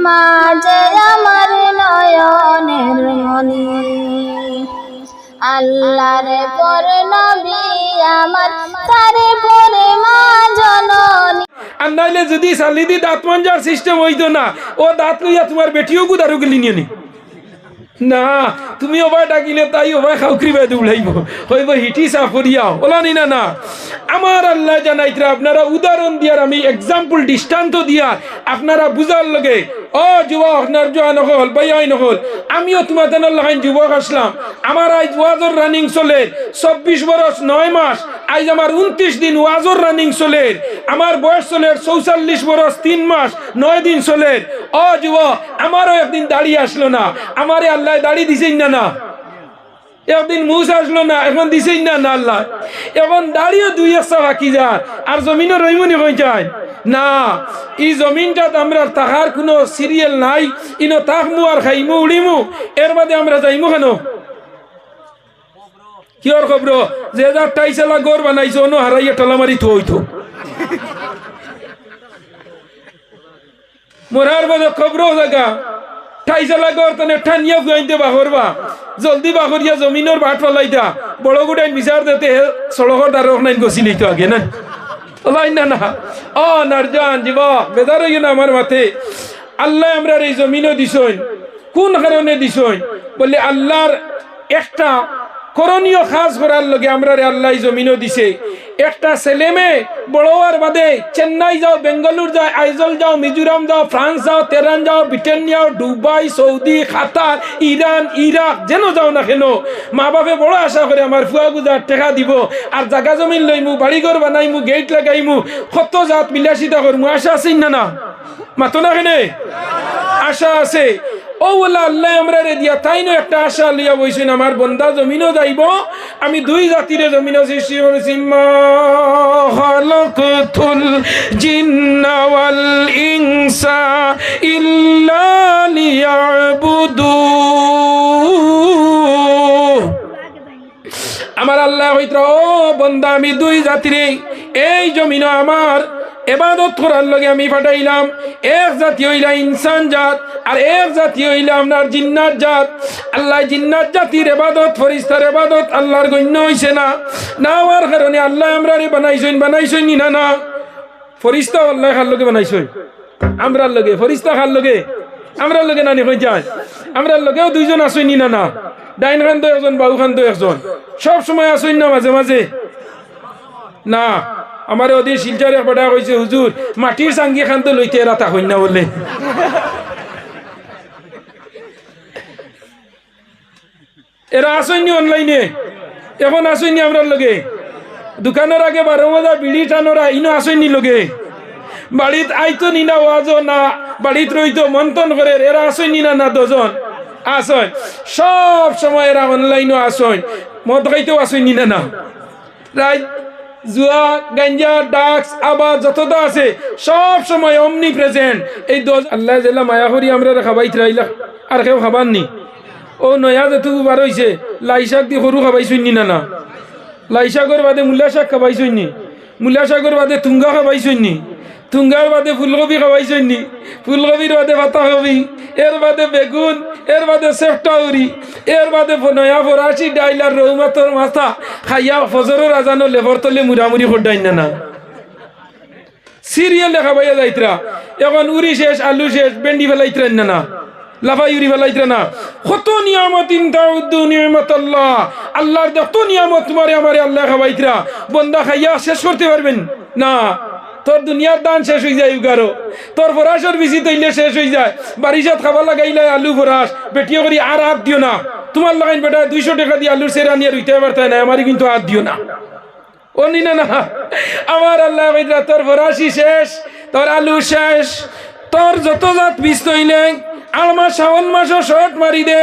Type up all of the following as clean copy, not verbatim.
মাঝে আমার নয়নের মনি আল্লাহর পর নবী আমার তারে পরে মা জননী। আর নাইলে যদি সালিদি দাঁত মাঞ্জার সিস্টেম হইতো না, ও দাঁত লইয়া তোমার বেটিও গুদারু গেলি নিয়ে নি না, তুমি ওবাই ডাকিলে তাই ওবাই খাউকরি বাই দৌড়াইব, হইব হিটি সাফরিয়াও ওলানি না না। আমার আল্লাহ জানাইতরা আপনারা উদাহরণ দিয়ার, আমি এক্সাম্পল দৃষ্টান্ত দিয়া আপনারা বুঝার লগে ও যুবক আপনার জোয়া নহল বাইয়াই নহল, আমিও তোমাদের লাগাইন যুবক আসলাম। আমার আজ ওয়াজর রানিং চলে 24 বরস 9 মাস, আজ আমার 29 দিন ওয়াজর রানিং চলে। আমার বয়স চলে 44 বরস 3 মাস 9 দিন চলে। ও যুবক, আমারও একদিন দাড়ি আসলো না, আমারে আল্লাহ দাড়ি দিছেন না না, একদিন মুছ আসলো না, এখন দিছেন না না আল্লাহ, এখন দাড়িও 2-1 বাকি যায়, আর জমিনও রইমনি হয়ে যায় না। এই জমিনটাতে আমরা তাহার কোনো সিরিয়াল নাই, ইনো তাকমু আর খাইমু উড়িমু, এর বাদে আমরা যাইমু কেন? কিয়র খবর যে যার টাইসেলা গড় বানাইছে অন্য হারাইয়া টলামারি থইতো মোরার বাদে খবর জায়গা ঠাইসেলা গড় তনে ঠানিয়া ফুয়াইতে বাহরবা, জলদি বাহরিয়া জমিনের বাট ফলাইতা, বড় গুটাইন বিচার দিতে সড়কর দ্বারক নাইন গছিলি তো আগে না লাইন না না। ও নারজান যুবক বেদার হইও না আমার মাথে। আল্লাহ আমরা এই জমিনও দিছইন, কোন কারণে দিছইন বলে আল্লাহর একটা করণীয় কাজ করার লগে আমরা আল্লাহ জমিনও দিছে। একটা ছেলে মেয়ে বড় হওয়ার বাদে চেন্নাই যাও, বেঙ্গালুর যাও, আইজল যাও, মিজোরাম যাও, ফ্রান্স যাও, তেহরান যাও, ব্রিটেন যাও, দুবাই, সৌদি, কাতার, ইরান, ইরাক যেন যাও না কেন, মা বাপে বড় আশা করে আমার ফুয়া গুজার টেকা দিব, আর জাগা জমিন লইমু, বাড়িঘর বানাইমু, গেট লাগাইমু, কত জাত বিলাসিতা করমু, আশা আছে না না? মাতো না কেনে আশা আছে। ও বলে আল্লাহ আমরা রে দিয়া তাইনো একটা আশা লিয়া বইছেন, আমার বন্দা জমিনও যাইব, আমি 2 জাতিরে জমিনও সৃষ্টি করেছি, মা খালাকতুল জিন্না ওয়াল ইনসা ইল্লা লিয়াবুদুন। আমার আল্লাহ হইতো ও বন্দা আমি 2 জাতিরে এই জমিনও আমার এবাদত করার লগে আমি পাঠাইলাম। এক জাতি হইলা ইনসান জাত, আর এক জাতি হইলা আপনার জিন্নাত জাত। আল্লাহ জিন্নাত জাতির এবাদত, ফরিস্তার এবাদত আল্লাহর গণ্য হইছে না, না হওয়ার কারণে আল্লাহ আমরা বানাইছেন না না। ফরিস্তা আল্লাহ খার লগে বানাইছেন, আমরার লগে ফরিস্তা খার লগে আমরার লগে নানি হয়ে যায়, আমরার লগেও 2 জন আসেন না না, ডাইন খান তো 1 জন, বাবু খান তো 1 জন, সব সময় আসেন না মাঝে মাঝে না। আমার ওদের শিলচরে পড়া হয়েছে, হুজুর মাটির সাঙ্গি খান তো লইতে রাতা হইন না বলে, এরা আসেননি অনলাইনে, এখন আসেননি আমরার লগে, দোকানের আগে 12 বাজা বিড়ি টানোরা ইনো আসেননি লগে, বাড়িত আইতো নি না ওয়াজও না, বাড়িত রইতো মন্থন করে, এরা আসেননি না না 2 জন আসেন, সব সময় এরা অনলাইনও আসেন, মদ খাইতেও আসেননি না না, রাইট জুয়া, গাঞ্জা, ডাক্স, আবার যতটা আছে সব সময় অমনি প্রেজেন্ট। এই 2 আল্লাহ জেলা মায়া করি আমরা খাবাইতে রাইলা, আর কেউ খাবার নি। ও নয়া যেটুকু বার হয়েছে লাই শাক দিয়ে সরু খাবাইছুন নি না না, লাই শাকর বাদে মূলা শাক খাবাইছুন নি, মূলা শাকর বাদে তুঙ্গা খাবাইছুন নি, তুঙ্গার বাদে ফুলকপি খাবাইছুন নি, ফুলকপির বাদে পাতাকপি, এর বাদে বেগুন, এর বাদে সেফটাউরি, এর বাদে নয়া ফরাসি ডাইল আর রৌ মাতর মাথা খাইয়া ফজরের আজানো লেবর তলে মুড়ামুড়ি খোড্ডাই না না, সিরিয়াল খাবাইয়া যাইতরা। এখন উড়ি শেষ, আলু শেষ, ভেন্ডি ফেলাইতরেন না না, লাফাই উড়ি ফেলাইতরা না। কত নিয়ামত ইনতাউদ্দু নিয়ামাতাল্লাহ, আল্লাহর যত নিয়ামত তোমারে আমারে আল্লাহ খাবাইতরা, বন্দা খাইয়া শেষ করতে পারবেন না। তোর দুনিয়ার দান শেষ হয়ে যায় উগারো, তোর ফরাসর বিচি তৈলে শেষ হয়ে যায়, বারিশাত খাবার লাগাইলে আলু ফরাস বেটিও করি আর হাত দিও না, তোমার লাগাইন বেটা 200 টাকা দিয়ে আলুর সেরা নিয়ে রইতে পারতাই না, আমারই কিন্তু হাত দিও না, ও নি না না। আমার আল্লাহ তোর ফরাসি শেষ, তোর আলু শেষ, তোর যত জাত বীজ তৈলে আলমা শ্রাবণ মাসও শর্ট মারি দে,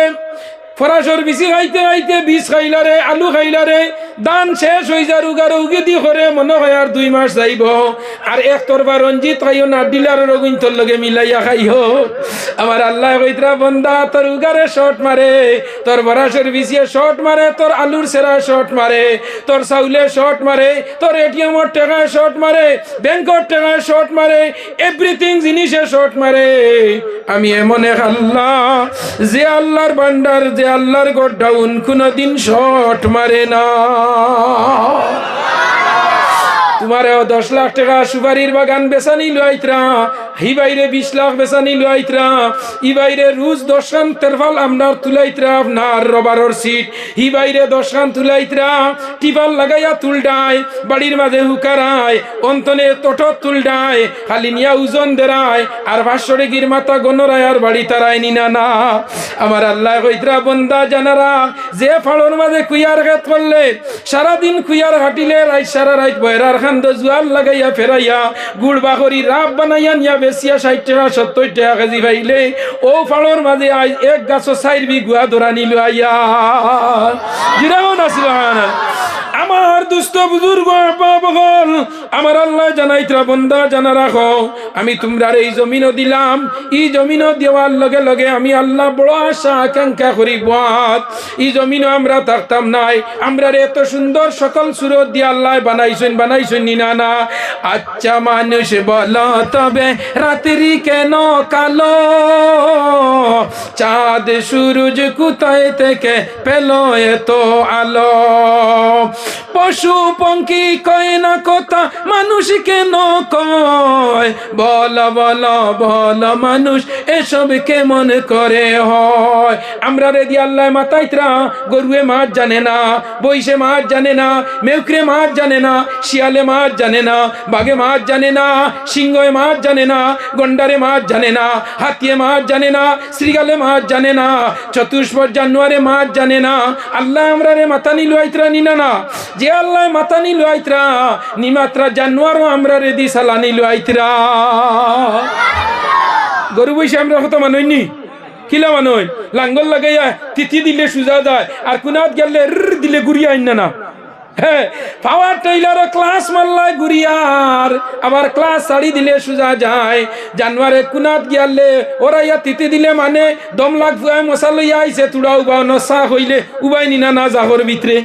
ফরাসর বিচি খাইতে খাইতে বীজ খাইলারে, আলু খাইলারে, দান শেষ হয়ে যা রুগার উগে দি করে মনে হয় আর 2 মাস যাইব, আর এক তরবা রঞ্জিত খাইও না ডিলার রগুন্তর লগে মিলাইয়া খাইও। আমার আল্লাহ কইতরা বন্দা তোর উগারে শর্ট মারে, তোর ফরাসর বিচিয়ে শর্ট মারে, তোর আলুর সেরা শর্ট মারে, তোর চাউলে শর্ট মারে, তোর এটিএমর টাকায় শর্ট মারে, ব্যাংকর টাকায় শর্ট মারে, এভরিথিং জিনিসে শর্ট মারে, আমি এমন এক আল্লাহ, যে আল্লাহর ভান্ডার, যে আল্লাহর গোডাউন কোনদিন শর্ট মারে না। তোমারও 10 লাখ টাকা সুপারির বাগান বেচানি লইতরা, হি বাইরে 20 লাখ বেচানি লইতরা, ই বাইরে রোজ 10 খান তেরফাল আমনার তুলাইতরা, আপনার রবারর সিট হি বাইরে 10 খান তুলাইতরা, টিপাল লাগাইয়া তুলডায়, বাড়ির মাঝে হুকারায়, অন্তনে তোটত তুলডায়, খালি নিয়া ওজন দেরায়, আর 500 টাকির মাথা গণরায়, আর বাড়ি তারায় নিনা না। আমার আল্লাহ কইতরা, বন্দা জানারা, যে ফাড়োর মাঝে কুইয়ার খেত করলে, সারাদিন কুইয়ার হাঁটিলে, রাত সারা রাত বয়রার খান্দ জুয়াল লাগাইয়া ফেরাইয়া গুড় বাখরি রাব বানাইয়া নিয়া বেচিয়া 60 টাকা 70 টাকা কেজি পাইলে, ও ফাড়োর মাঝে আজ এক গাছও 4 বিঘা ধরা নিল আইয়া। জিরাও না সুবহানাল্লাহ। আমার দুস্থ বুজুর্গ বাবগল, আমার আল্লাহ জানাইতরা, বন্দা জানা রাখো, আমি তোমরা এই জমিনও দিলাম, এই জমিনও দেওয়ার লগে লগে আমি আল্লাহ বড় আশা আকাঙ্ক্ষা করি, এই জমিনও আমরা থাকতাম নাই, আমরা এত সুন্দর সকল সুরত দিয়ে আল্লাহ বানাইছেন না না। আচ্ছা মানুষ বলো তবে রাত্রি কেন কালো, চাঁদ সূরজ কোথায় থেকে পেল এত আলো, পশু পঙ্খী কয় না কথা, মানুষ কেন কয়, বল বল বল মানুষ এসব কেমন করে হয়। আমরা রেদি আল্লাহ মাতাইতরা, গরুয়ে মাছ জানে না, বইসে মাছ জানে না, মেউকরে মাছ জানে না, শিয়ালে মাছ জানে না, বাঘে মাছ জানে না, সিংহে মাছ জানে না, গন্ডারে মাছ জানে না, হাতিয়ে মাছ জানে না, শ্রীগালে মাছ জানে না, চতুষ্পদ জানুয়ারে মাছ জানে না। আল্লাহ আমরা রে মাথা নিল আইতরা নিনা না, যে আল্লাহ মাথা নিল আইতরা নিমাত্রা জানুয়ারও আমরা রে দি সালা নিল আইতরা। গরু বইসে আমরা কত মানুষনি কিলা মানুষ, লাঙ্গল লাগাইয়া তিথি দিলে সুজা যায়, আর কুনাত গেলে দিলে ঘুরিয়া আইন না। হ্যাঁ, পাওয়ার টেইলারও ক্লাস মারলায় ঘুরিয়ার, আবার ক্লাস ছাড়ি দিলে সুজা যায়। জানুয়ারে কুনাত গিয়ালে ওরা ইয়া তিথি দিলে মানে দম লাগবুয়ায় মশা লইয়া আইছে, তুড়া উবাও নসা হইলে উবাই নিনা না জাহর ভিতরে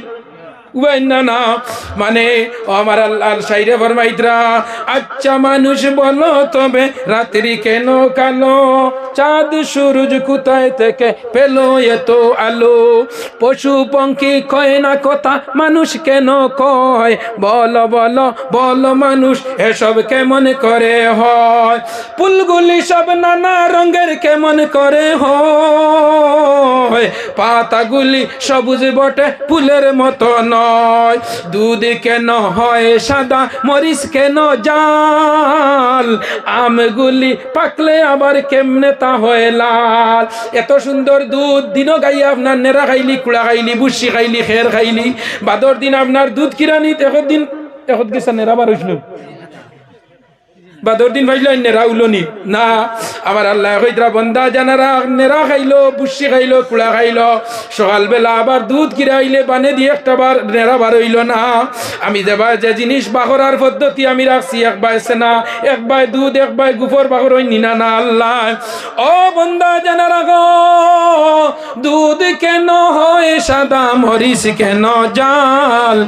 উবাই না না। মানে আমার আল্লাহ সাইরে ফরমাইতরা, আচ্ছা মানুষ বলো তবে রাত্রি কেন কালো, চাঁদ সূরজ কোথায় থেকে পেল এত আলো, পশু পঙ্খী কয় না কথা, মানুষ কেন কয়, বল বল বল মানুষ এসব কেমন করে হয়, ফুলগুলি সব নানা রঙের কেমন করে হয়, পাতাগুলি সবুজ বটে ফুলের মতো নয়, দুধ কেন হয় সাদা, মরিচ কেন জাল, আমগুলি পাকলে আবার কেমনে তা হয় লাল। এত সুন্দর দুধ দিনও গাইয়া আপনার নেড়া খাইলি, কুড়া খাইলি, বুসি খাইলি, খের খাইলি, বাদর দিন আপনার দুধ কিরানিত এখন গেছে নেড়াবার হইছিল, বাদর দিন ভাইল নেড়া উলনি না। আমার আল্লাহ কইতরা, বন্দা জানারা নেড়া খাইলো, বুসি খাইলো, কুড়া খাইলো, সকালবেলা আবার দুধ কিরাইলে বানে দিয়ে একটা বার নেড়া বার হইল না। আমি দেবা যে জিনিস বাহরার পদ্ধতি আমি রাখছি, এক বাই সেনা, এক বাই দুধ, এক বাই গুফর বাহর হইনি না না আল্লাহ। ও বন্দা জানারা গো, দুধ কেন হয় সাদা, মরিচ কেন জাল,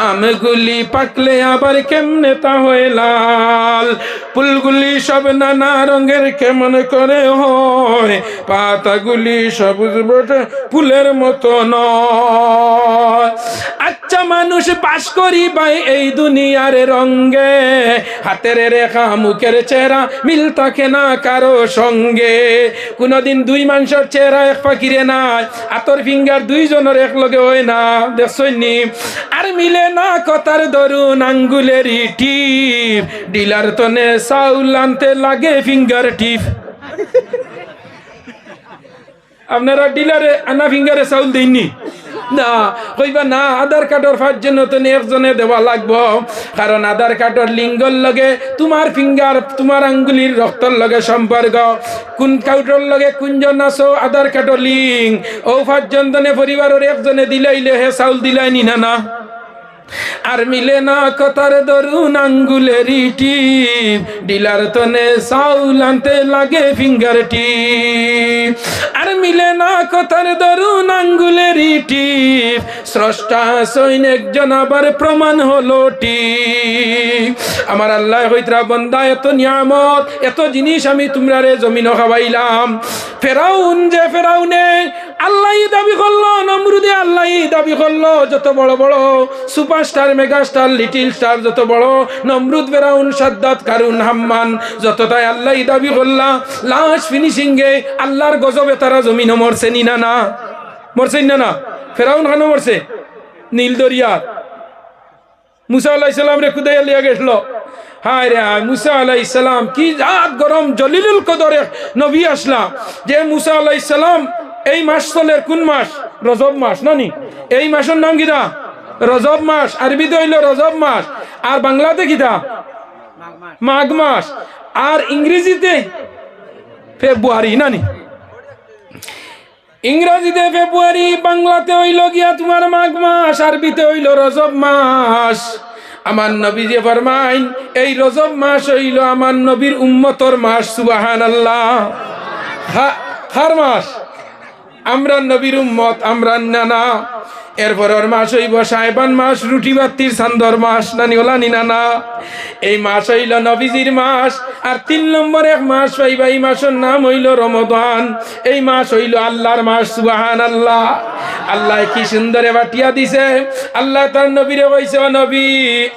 আমগুলি পাকলে আবার কেমনে তা হয় লাল, ফুলগুলি সব নানা রঙের কেমন করে হয়, পাতাগুলি সবুজ বটে ফুলের মতো নয়। আচ্ছা মানুষ বাস করি ভাই এই দুনিয়ার রঙে, হাতের রেখা মুখের চেহারা মিল থাকে না কারো সঙ্গে, কোনদিন দুই মানুষের চেহারা এক পাখিরে নাই, আতর ফিঙ্গার দুইজনের এক লগে হয় না, দেখছনি, আর মিলে না কথার দরুন আঙ্গুলের টিপ, ডিলার তনে চাউল আনতে লাগে ফিঙ্গার টিপ। আপনারা ডিলারে আনা ফিঙ্গারে চাউল দেননি না, কইবা না আধার কার্ডের 5 জন তো একজনে দেওয়া লাগবো, কারণ আধার কার্ডের লিঙ্গর লগে তোমার ফিঙ্গার, তোমার আঙ্গুলির রক্তর লগে সম্পর্ক, কোন কাউটর লগে কোনজন আছো আধার কার্ডের লিঙ্ক, ও 5 জন তনে পরিবারের একজনে দিলাইলে হে চাউল দিলাইনি না না। আর মিলে না কথার দরুন আঙ্গুলেরই টিপ ডিলার তনে চাউল আনতে লাগে ফিঙ্গার টিপ আর মিলে না কথার দরুন আঙ্গুলেরই টিপ স্রষ্টা সৈন একজন আবার প্রমাণ হলো টিপ আমার আল্লাহ হইতরা বন্দা এত নিয়ামত এত জিনিস আমি তোমরারে জমিন খাওয়াইলাম ফেরাউন যে ফেরাউনে আল্লাহ দাবি করলো নমরুদে আল্লাহ দাবি করলো যত বড় বড় সুপারস্টার মেগাস্টার লিটিল স্টার যত বড় নমরুদ ফেরাউন সাদ্দাত কারুন হাম্মান যত তাই আল্লাহ দাবি করলা লাস্ট ফিনিশিং এ আল্লাহর গজবে তারা জমিন মরছে নি না না মরছে না ফেরাউন খানো মরছে নীল দরিয়া মুসা আলাইহিস সালাম রে খুদাইয়া লিয়া গেছিল হায় রে মুসা আলাইহিস সালাম কি জাত গরম জলিলুল কদর নবী আসলা যে মুসা আলাইহিস সালাম এই মাস চলের কোন মাস রজব মাস নানি এই মাসের নাম কিটা রজব মাস আরবিতে হইল রজব মাস আর বাংলাতে কিটা মাঘ মাস আর ইংরেজিতে ফেব্রুয়ারি নানি ইংরেজিতে ফেব্রুয়ারি বাংলাতে হইল গিয়া তোমার মাঘ মাস আরবিতে হইল রজব মাস আমার নবী যে ফরমাইন এই রজব মাস হইল আমার নবীর উম্মতর মাস সুবহানাল্লাহ হার মাস আমরা নবীর উম্মত আমরা নানা এরপরের মাস হইব সাহেবান মাস রুটি বাত্তির চান্দর মাস নানি ওলা নি নানা এই মাস হইল নবীজির মাস আর 3 নম্বর এক মাস পাইবা এই মাসের নাম হইল রমাদান এই মাস হইল আল্লাহর মাস সুবহানাল্লাহ আল্লাহ কি সুন্দর বাটিয়া দিছে আল্লাহ তার নবীরে কইছে ও নবী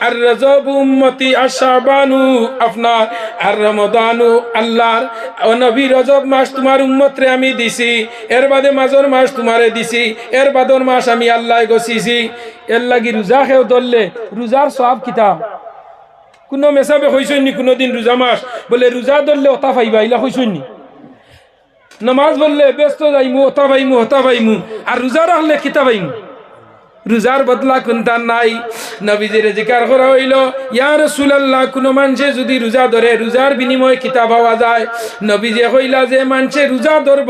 আর রজব উম্মতি আর শাবানু আপনার আর রমাদানু আল্লাহর ও নবী রজব মাস তোমার উম্মতরে আমি দিছি এর বাদে মাঝর মাস তোমারে দিছি এর বাদর মাস আমি আল্লাহ গছিছি এর লাগি রোজা খেও ধরলে রোজার সওয়াব কিতাব কোনো মেসাবে হইছনি কোনোদিন রোজা মাস বলে রোজা ধরলে ওতা পাইবা ইলা হইছনি নামাজ বললে ব্যস্ত যাইমু ওতা পাইমু আর রোজা রাখলে কিতা পাইমু রোজার বদলা কোনটা নাই নবীজির জিকার করা হইল ইয়া রাসূলুল্লাহ কোন মানুষে যদি রোজা ধরে রোজার বিনিময়ে কিতাব পাওয়া যায় নবীজি কইলা যে মানুষে রোজা ধরব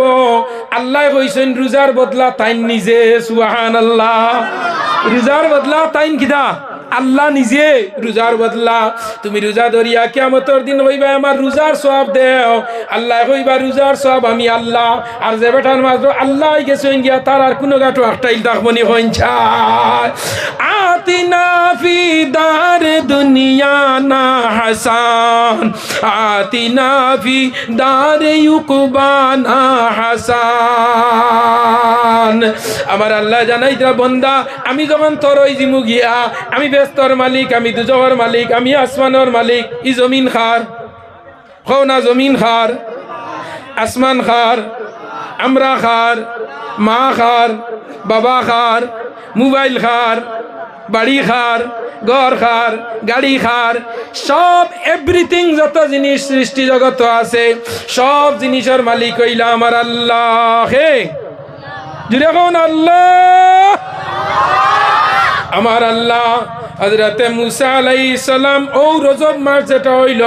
আল্লাহ কইছেন রোজার বদলা তাইন নিজে সুবহানাল্লাহ রোজার বদলা তাইন কিতা আল্লাহ নিজে রোজার বদলা তুমি রোজা ধরিয়া কিয়ামতের দিন হইবা আমার রোজার সওয়াব দেও আল্লাহ কইবা রোজার সওয়াব আমি আল্লাহ আর যে বেটার মাত্র আল্লাহ গেছেন গিয়া তার আর কোনো গাটো একটাইল তাকবনি হইছা আতিনা ফি দার দুনিয়া না হাসান আতিনা ফি দার ইউকবানা হাসান আমার আল্লাহ জানাইতা বান্দা আমি যখন তোর ওই জিমু গিয়া আমি বেস্তর মালিক আমি দুজহর মালিক আমি আসমানের মালিক ই জমিন খার হও না জমিন খার আসমান খার আমরা খার মা খার বাবা খার মোবাইল খার বাড়ি খার ঘর খার গাড়ি খার সব এভরিথিং যত জিনিস সৃষ্টি জগত আছে সব জিনিসের মালিক হইলা আমার আল্লাহ হে জুড়ে কোন আল্লাহ আমার আল্লাহ হযরতে মুসা আলাইহিস সালাম ও রজব মাস যেটা হইল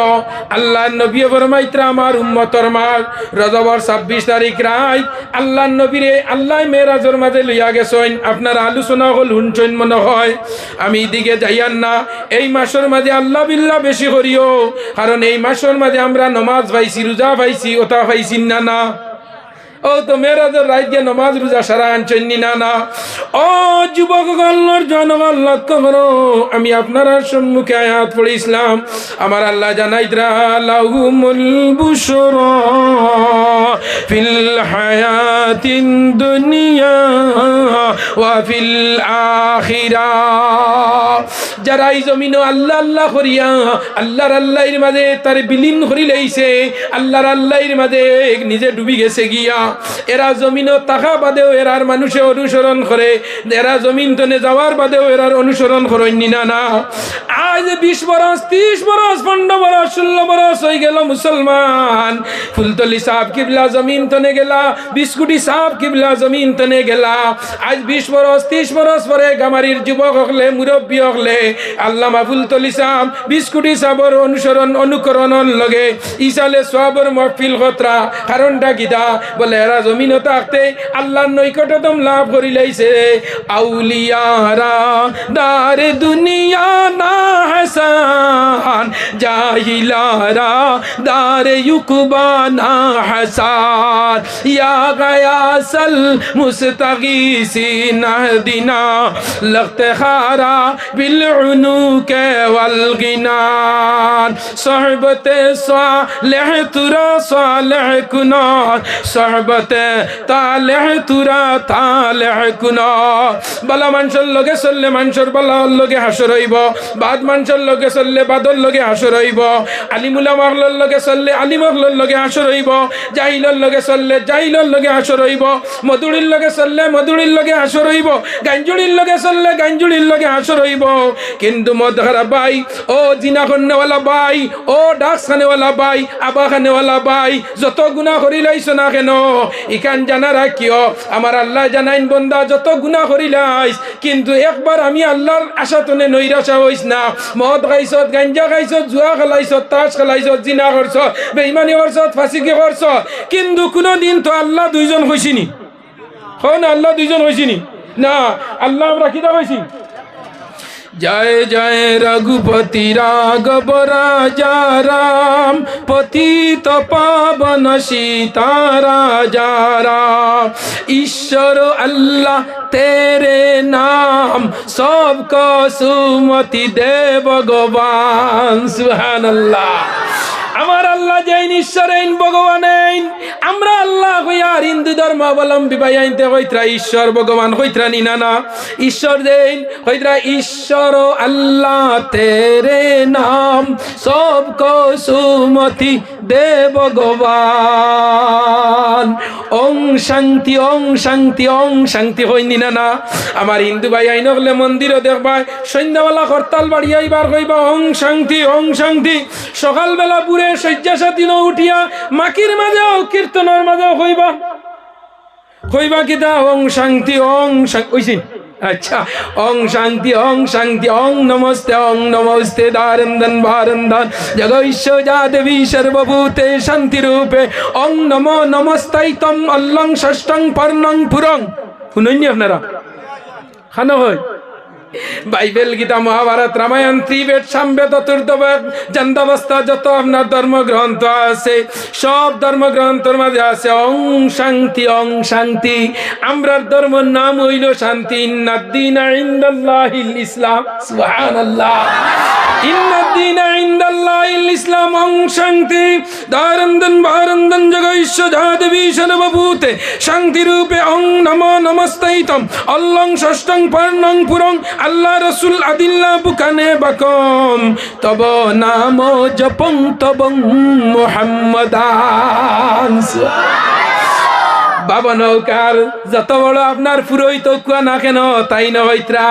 আল্লাহর নবী ফরমাইতরা আমার উম্মতর মাস রজবর 26 তারিখ রাত আল্লাহর নবীরে আল্লাহ মেরাজের মাঝে লইয়া গেছেন আপনারা আলোচনা হল শুনছেন মনে হয় আমি দিকে যাইয়ান না এই মাসের মাঝে আল্লাহ বিল্লাহ বেশি করিও কারণ এই মাসের মাঝে আমরা নামাজ পাইছি রোজা পাইছি ওটা পাইছি না না ও তো মেরাজের রাত গিয়ে নামাজ রোজা সারা আনছেন না না ও যুবক গল্লর জনগণ লক্ষ্য করো আমি আপনারা সম্মুখে আয়াত পড়িছিলাম আমার আল্লাহ জানাইতরা লাহুমুল বুশরা ফিল হায়াতিন দুনিয়া ওয়া ফিল আখিরাহ যারা এই জমিন আল্লাহ আল্লাহ করিয়া আল্লাহর আল্লাহর মাঝে তার বিলীন করি লইছে আল্লাহর আল্লাহর মাঝে নিজে ডুবি গেছে গিয়া এরা জমিনও তাকা বাদেও এরার মানুষে অনুসরণ করে এরা জমিন তনে যাওয়ার বাদেও এরার অনুসরণ করেন না না আজ 20 বরস 30 বরস 15 বরস 16 বরস হয়ে গেল মুসলমান ফুলতলি সাহেব কিবলা জমিন তনে গেলা বিস্কুটি সাহেব কিবলা জমিন তনে গেলা আজ 20 বরস 30 বরস পরে গামারির যুবক হলে মুরব্বী হলে আল্লাহ মাহফুল তলিসাম বিস্কুটি সাবর অনুকরণের লগে ইসালে সবর মহফিল খতরা কারণটা কিতা বলে এরা জমিন থাকতে আল্লাহর নৈকটতম লাভ করি লাইছে আউলিয়ারা দারে দুনিয়া না হাসান জাহিলারা দারে ইউকুবা না হাসান ইয়া গায়াসাল মুস্তাগীসিন আহদিনা লখতখারা বিল উনুক ওয়াল গিনান সোহবতে সালেহ তুরা সালেহ কুনার সোহবতে তালেহ তুরা তালেহ কুনার বালা মানুষের লগে চললে মানুষের বালার লগে হাসর হইব বাদ মানুষের লগে চললে বাদর লগে হাসর হইব আলিমুলামার লগে চললে আলিমর লগে হাসর হইব জাহিলর লগে চললে জাহিলর লগে হাসর হইব মধুরির লগে চললে মধুরির লগে হাসর হইব গাঞ্জুড়ির লগে চললে গাঞ্জুড়ির লগে হাসর হইব কিন্তু মদ খারাপ ভাই ও জিনা খানেওয়ালা ভাই ও ডাক্স খানেওয়ালা ভাই আবা খানেওয়ালা ভাই যত গুনাহ করি লাইছ না কেন ইখান জানা রাখিও আমার আল্লাহ জানাইন বন্দা যত গুনাহ করি লাইছ কিন্তু একবার আমি আল্লাহর আশা তনে নৈরাশা হইস না মদ খাইছত গাঞ্জা খাইছত জুয়া খেলাইছত তাস খেলাইছত জিনা করছত বেঈমানি করছত ফাঁসিকে করছত কিন্তু কোনদিন তো আল্লাহ দুইজন হইছিনি হন আল্লাহ দুইজন হইছিনি না আল্লাহ আমরা কিতা হইছি জয় জয় রঘুপতি রাঘব রাজা রাম পতিত পাবন সীতা রাজা রাম ঈশ্বর আল্লাহ তেরে নাম সবকো সুমতি দে ভগবান সুবহানাল্লাহ আমার আল্লাহ যেইন ঈশ্বর আইন ভগবান আইন আমরা আল্লাহ হইয়ার হিন্দু ধর্মাবলম্বী ভাই আইনতে হইত্রা ঈশ্বর ভগবান হইত্রা নিনা না ঈশ্বর যেইন হইত্রা ঈশ্বর আল্লাহ তেরে নাম সবকো সুমতি দে ভগবান ওং শান্তি ওং শান্তি ওং শান্তি হই নিনা না আমার হিন্দু ভাই আইন হলে মন্দিরও দেখবাই সন্ধ্যাবেলা হরতাল বাড়ি আইবার কইবা ওং শান্তি সকালবেলা পুরে শয্যাসাথী ন উঠিয়া মাকির মাঝেও কীর্তনের মাঝেও কইবা কিতা ওং শান্তি ওইসিন আচ্ছা ওং শান্তি ওং নমস্তে দারন্দন ভারন্দন জগৈশ্য যাদেবী সর্বভূতে শান্তি রূপে ওং নমো নমস্তাইতম অল্লং ষষ্ঠং পর্ণং পুরং শুননি আপনারা খানো হয় বাইবেল গীতা মহাভারত রামায়ণ ত্রিবেদ সামবেদ চতুর্বেদ জান্দাবস্থা যত আপনার ধর্মগ্রন্থ আছে সব ধর্মগ্রন্থের মাঝে আছে ওং শান্তি আমরার ধর্মের নাম হইল শান্তি ইন্নাদ্দীনা ইনদাল্লাহিল ইসলাম সুবহানাল্লাহ ইন্নাদ্দীনা ইনদাল্লাহিল ইসলাম ওং শান্তি দারন্দন ভারন্দন জগৈশ্য যাদেবী সর্বভূতে শান্তি রূপে ওং নমো নমস্তাইতম অল্লং ষষ্ঠং পর্ণং পুরং আল্লাহ রসুল আদিল্লা বুকানে বাকম তব নাম জপং তবং মুহাম্মাদান বাবা নৌকার যত বড় আপনার পুরোহিত কুয়া না কেন তাই নহইত্রা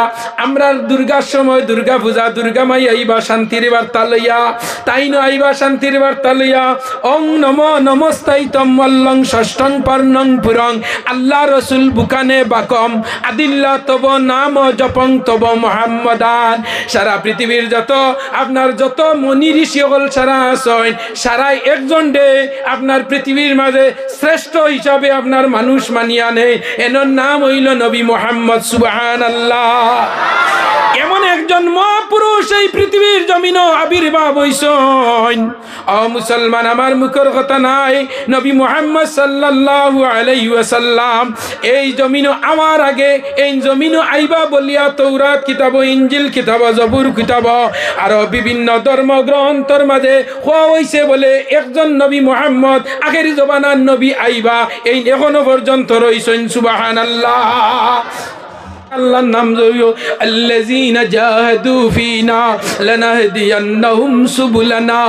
আমরা দুর্গার সময় দুর্গা পূজা দুর্গা মাই আইবা শান্তির বার্তা লইয়া তাই ন আইবা শান্তির বার্তা লইয়া ওং নমো নমস্তাইতম অল্লং ষষ্ঠং পর্ণং পুরং আল্লাহ রসুল বুকানে বাকম আদিল্লা তব নাম জপং তব মুহাম্মাদান সারা পৃথিবীর যত আপনার যত মনি ঋষি হল সারা আসেন সারাই একজন ডে আপনার পৃথিবীর মাঝে শ্রেষ্ঠ হিসাবে আপনার মানুষ মানিয়া নেই এনার নাম হইল নবী মুহাম্মদ সুবহানাল্লাহ এমন একজন মহাপুরুষ এই পৃথিবীর জমিন আবির্ভাব হইছেন ও মুসলমান আমার মুখের কথা নাই নবী মুহাম্মদ সাল্লাল্লাহু আলাইহি ওয়াসাল্লাম এই জমিন আমার আগে এই জমিন আইবা বলিয়া তৌরাত কিতাব ইনজিল কিতাব জবুর কিতাব আর বিভিন্ন ধর্মগ্রন্থের মাঝে হওয়া হইছে বলে একজন নবী মুহাম্মদ আখেরি জমানার নবী আইবা এই এখনো পর্যন্ত রইছেন সুবহানাল্লাহ আল্লাহর নাম জড়িও আল্লাযীনা জাহাদু ফিনা লানাহদিয়ান্নাহুম সুবুলানা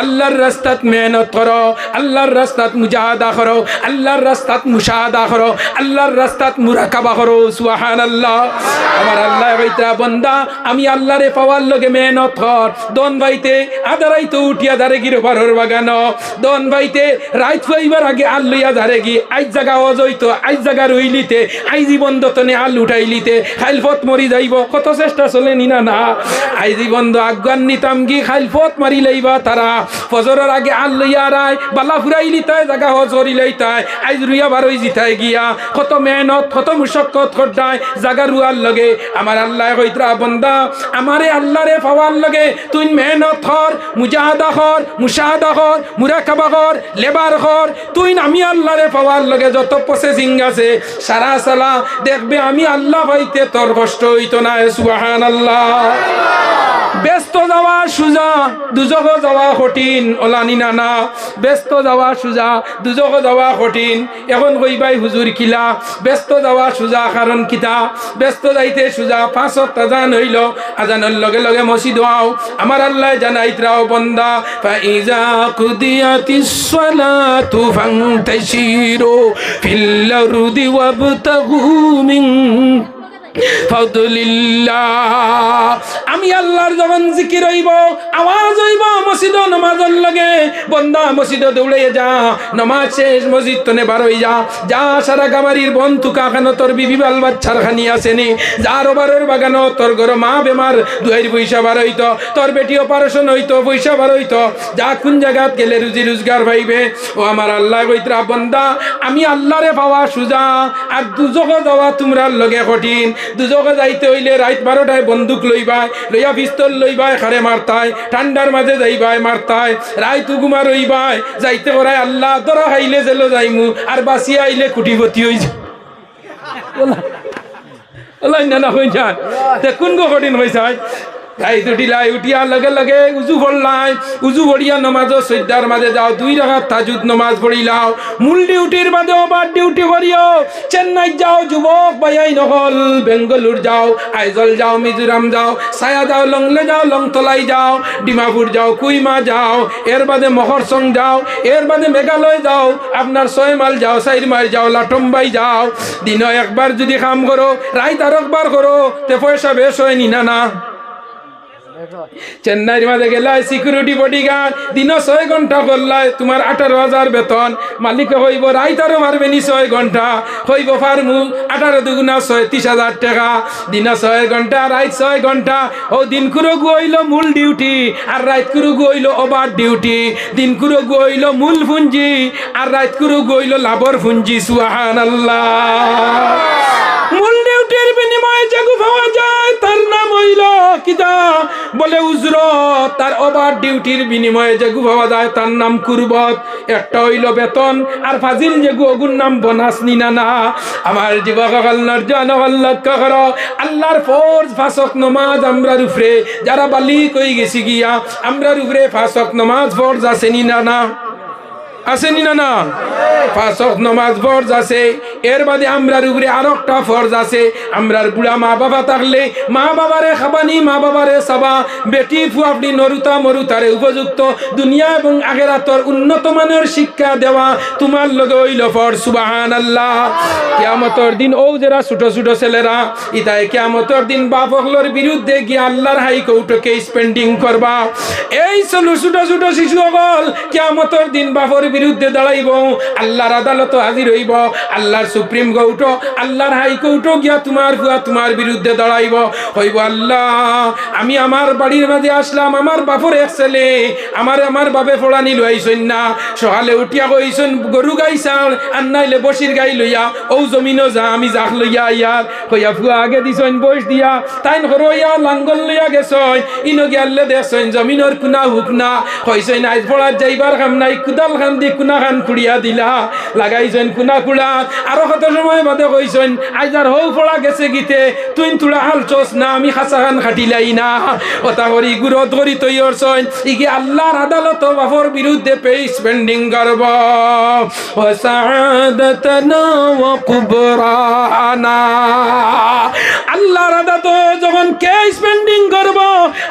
আল্লাহর রাস্তাত মেহনত করো আল্লাহর রাস্তাত মুজাহাদা করো আল্লাহর রাস্তাত মুশাহাদা করো আল্লাহর রাস্তাত মুরাকাবা করো সুবহানাল্লাহ আমার আল্লাহ বাইতা বান্দা আমি আল্লাহরে পাওয়ার লগে মেহনত কর দন ভাইতে আদারাইতে উঠিয়া দারে গির পারর বাগানো দন ভাইতে রাইত ফাইবার আগে আল্লইয়া দারে গি আইজ জায়গা অজইতো আইজ জায়গা রইলিতে আই জীবন দতনে আল উঠাইলি দিতে খাইলফত মরি যাইব কত চেষ্টা চলে নিনা না আইজি বন্ধ আজ্ঞান নিতাম কি খাইলফত মারি লইবা তারা ফজরের আগে আল লইয়া রায় বালা ফুরাই লিতায় জায়গা হজ করি লইতায় আইজ রুইয়া বারোই জিতায় গিয়া কত মেহনত কত মুশক্কত করতায় জায়গা রুয়ার লগে আমার আল্লাহ কইতরা বন্দা আমারে আল্লাহরে পাওয়ার লগে তুই মেহনত কর মুজাহাদা কর মুশাহাদা কর মুরাকাবা কর লেবার কর তুই আমি আল্লাহরে পাওয়ার লগে যত প্রসেসিং আছে সারা সালা দেখবে আমি আল্লাহ পাইতে তোর কষ্ট হইতো না সুবহানাল্লাহ ব্যস্ত যাওয়া সুজা দুজখ যাওয়া কঠিন ওলানি নানা ব্যস্ত যাওয়া সুজা দুজখ যাওয়া কঠিন এখন কইবাই হুজুর কিলা ব্যস্ত যাওয়া সুজা কারণ কিতা ব্যস্ত যাইতে সুজা 5 ওয়াক্ত আযান হইল আযানের লগে লগে মসজিদ হও আমার আল্লাহ জানাইতরাও বান্দা ফাইজা কুদিয়াতিস সালাতু ফান্তাশিরু ফিল আরদি ওয়াবতাগু মিন ফাদলিল্লাহ আমি আল্লাহর যখন জিকির হইব আওয়াজ হইব মসজিদ নামাজের লগে বন্দা মসজিদ দৌড়ে যা নামাজ শেষ মসজিদ তনে বার হই যা যা সারা গামারির বন্ধু কাখানো তোর বিবি বাল বাচ্চার খানি আসেনি যা রবারের বাগানো তোর ঘর মা বেমার দুয়ের পয়সা বার হইতো তোর বেটি অপারেশন হইতো পয়সা বার হইতো যা কোন জায়গাত গেলে রুজি রোজগার পাইবে ও আমার আল্লাহ কইতরা বন্দা আমি আল্লাহরে পাওয়া সুজা আর দুজকে যাওয়া তোমরার লগে কঠিন দুজকে যাইতে হইলে রাত 12টায় বন্দুক লইবাই লইয়া পিস্তল লইবাই খারে মারতায় ঠান্ডার মাঝে যাইবাই মারতায় রাত উগুমা রইবাই যাইতে করাই আল্লাহ ধরা খাইলে জেলো যাইমু আর বাঁচিয়া আইলে কুটিপতি হই যা ওলাই না হই যান কোন গো কঠিন হইছাই গাই দুটিলাই উঠিয়া লগে লগে উজু পড়লাই উজু পড়িয়া নমাজ সৈদার মাঝে যাও 2 রাকাত তাহাজ্জুদ নমাজ পড়িলাও মূল ডিউটির বাদে ওভার ডিউটি করিও চেন্নাই যাও যুবক ভাইয়াই নহল বেঙ্গালুর যাও আইজল যাও মিজোরাম যাও সায়া যাও লংলে যাও লংতলাই যাও ডিমাপুর যাও কুইমা যাও এর বাদে মহরসং যাও এর বাদে মেঘালয় যাও আপনার 6 মাইল যাও 4 মাইল যাও লাটম্বাই যাও দিন একবার যদি কাম করো রাত আর একবার করো তে পয়সা বেশ হয় নি না চেন্নাইয়ের মাঝে গেলাই সিকিউরিটি বডিগার্ড দিন 6 ঘন্টা করলাই তোমার 18,000 বেতন মালিক হইব রাইত আরো মারবে নি 6 ঘন্টা হইব ফার্মু 18 দুগুণা 30,000 টাকা দিন 6 ঘন্টা রাইত 6 ঘন্টা ও দিন কুরো হইল মূল ডিউটি আর রাইত কুরো হইল ওভার ডিউটি দিন কুরো হইল মূল পুঞ্জি আর রাইত কুরো হইল লাভর পুঞ্জি সুবহানাল্লাহ মূল ডিউটির বিনিময়ে যেগু পাওয়া যায় তার নাম হইল কিদা বলে উজরত তার ওভার ডিউটির বিনিময়ে যেগু পাওয়া যায় তার নাম কুরবত একটা হইল বেতন আর ফাজিল যেগু ওগুর নাম বোনাস নিনা না আমার যুবক আল্লাহর জানাল লক্ষ্য করো আল্লাহর ফরজ 5 ওয়াক্ত নামাজ আমরার উপরে যারা বালিক হই গেছি গিয়া আমরার উপরে 5 ওয়াক্ত নামাজ ফরজ আছে নিনা না আসেনি না না 5 ওয়াক্ত নামাজ ফরজ আছে এর বাদে আমরার উপরে আরেকটা ফরজ আছে আমরার বুড়া মা বাবা থাকলে মা বাবারে খাবানি মা বাবারে সাবা বেটি ফুয়াপনি নরুতা মরুতারে উপযুক্ত দুনিয়া এবং আখিরাতের উন্নত মানের শিক্ষা দেওয়া তোমার লগে হইল ফরজ সুবহানাল্লাহ কিয়ামতের দিন ও যারা ছোট ছোট ছেলেরা ইতায় কিয়ামতের দিন বাপ হকলর বিরুদ্ধে গিয়ে আল্লাহর হাই কোর্টকে স্পেন্ডিং করবা এই ছোট ছোট শিশু হল কিয়ামতের দিন বাপর বিরুদ্ধে দাঁড়াইব আল্লাহর আদালত হাজির হইব আল্লাহর সুপ্রিম কোর্ট আল্লাহর হাই কোর্ট গিয়া তোমার ফুয়া তোমার বিরুদ্ধে দাঁড়াইব হইব আল্লাহ আমি আমার বাড়ির মাঝে আসলাম আমার বাপর এক ছেলে আমার বাপে ফোড়ানি লইছন না সকালে উঠিয়া কইছন গরু গাই চাল আর নাইলে বসির গাই লইয়া ও জমিনও যা আমি জাক লইয়া ইয়ার কইয়া ফুয়া আগে দিছন বইস দিয়া তাইন হরইয়া লাঙ্গল লইয়া গেছন ইনো গিয়ালে দেখছন জমিনের কুনা হুক না কইছন আজ ফোড়ার যাইবার কাম নাই কুদাল খান দি কুনা খান খুড়িয়া দিলা লাগাইছেন কুনা কুড়া আরো কত সময় বাদে কইছেন আইজার হৌ ফোড়া গেছে গীতে তুই তুলা হাল চোস না আমি খাসা খান খাটিলাই না ওটা করি গুরত করি তৈরছন ইগে আল্লাহর আদালত বাফর বিরুদ্ধে পে স্পেন্ডিং করব ও সাআদাতানা ওয়া কুবরানা আল্লাহ আল্লাহর আদাত যখন কে স্পেন্ডিং করব